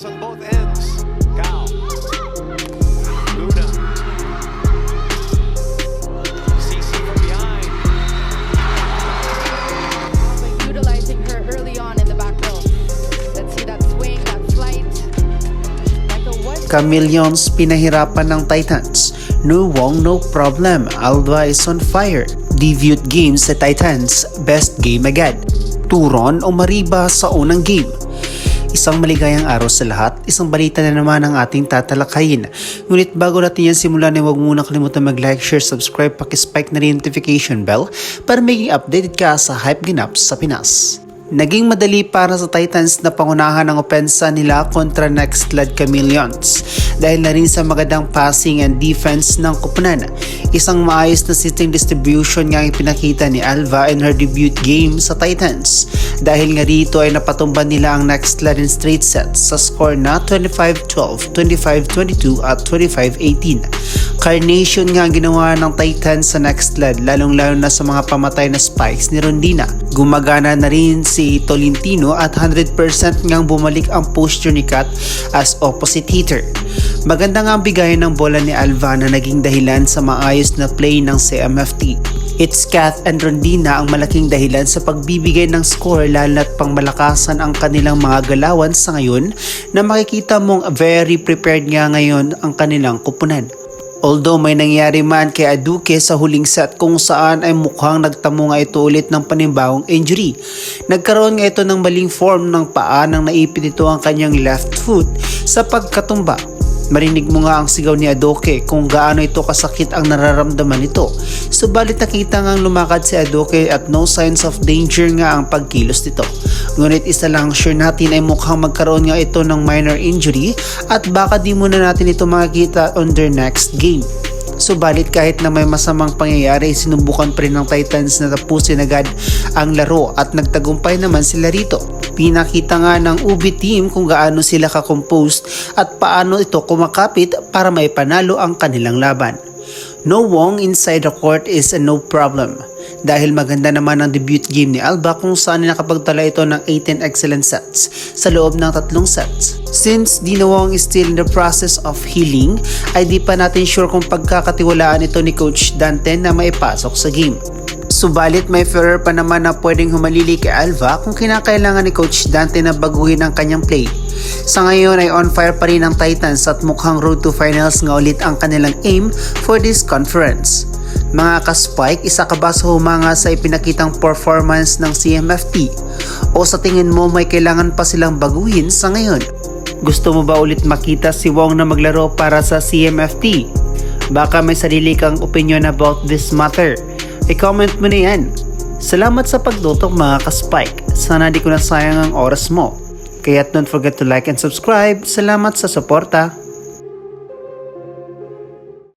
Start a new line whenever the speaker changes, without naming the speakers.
On both ends. Cal. Luna. CC from behind.
Utilizing her early on in the back row. Let's see that swing, that flight. Michael was
Chameleons pinahirapan ng Titans. No Wong, no problem. Alva is on fire. Debut game sa Titans. Best game agad. Turon o Mariba sa unang game. Isang maligayang araw sa lahat, isang balita na naman ang ating tatalakayin. Ngunit bago natin yan simulan ay huwag muna kalimutan mag-like, share, subscribe, pakispike na rin notification bell para maging updated ka sa hype ganap sa Pinas. Naging madali para sa Titans na pangunahan ang opensa nila kontra Next Led Chameleons dahil na rin sa magandang passing and defense ng kupunan. Isang maayos na sitting distribution nga ang pinakita ni Alva in her debut game sa Titans. Dahil nga rito ay napatumban nila ang Next Led in straight sets sa score na 25-12, 25-22 at 25-18. Carnation nga ang ginawa ng Titans sa Next Led lalong-lalo na sa mga pamatay na spikes ni Rondina. Gumagana na rin si Tolentino at 100% ngang bumalik ang posture ni Kat as opposite hitter. Maganda nga ang bigayan ng bola ni Alva na naging dahilan sa maayos na play ng CMFT. It's Kath and Rondina ang malaking dahilan sa pagbibigay ng score lalo at pangmalakasan ang kanilang mga galawan sa ngayon na makikita mong very prepared nga ngayon ang kanilang kupunan. Although may nangyari man kay Aduke sa huling set kung saan ay mukhang nagtamo nga ito ulit ng panimbawang injury. Nagkaroon nga ito ng maling form ng paa nang naipit ito ang kanyang left foot sa pagkatumba. Marinig mo nga ang sigaw ni Aduke kung gaano ito kasakit ang nararamdaman nito. Subalit nakita ngang lumakad si Aduke at no signs of danger nga ang pagkilos nito. Ngunit isa lang sure natin ay mukhang magkaroon nga ito ng minor injury at baka di muna natin ito makikita on their next game. Subalit kahit na may masamang pangyayari, sinubukan pa rin ng Titans na tapusin agad ang laro at nagtagumpay naman sila rito. Pinakita nga ng UB team kung gaano sila ka-composed at paano ito kumakapit para maipanalo ang kanilang laban. No Wong inside the court is a no problem. Dahil maganda naman ang debut game ni Alba kung saan nakapagtala ito ng 18 excellent sets sa loob ng 3 sets. Since Dina Wong is still in the process of healing, ay di pa natin sure kung pagkakatiwalaan ito ni Coach Dante na maipasok sa game. Subalit may Ferrer pa naman na pwedeng humalili kay Alva kung kinakailangan ni Coach Dante na baguhin ang kanyang play. Sa ngayon ay on fire pa rin ang Titans at mukhang road to finals nga ulit ang kanilang aim for this conference. Mga ka-Spike, isa ka ba sa humanga sa ipinakitang performance ng CMFT? O sa tingin mo may kailangan pa silang baguhin sa ngayon? Gusto mo ba ulit makita si Wong na maglaro para sa CMFT? Baka may sarili kang opinion about this matter. I-comment mo na yan. Salamat sa pagtutok mga ka-Spike. Sana di ko nasayang ang oras mo. Kaya don't forget to like and subscribe. Salamat sa suporta.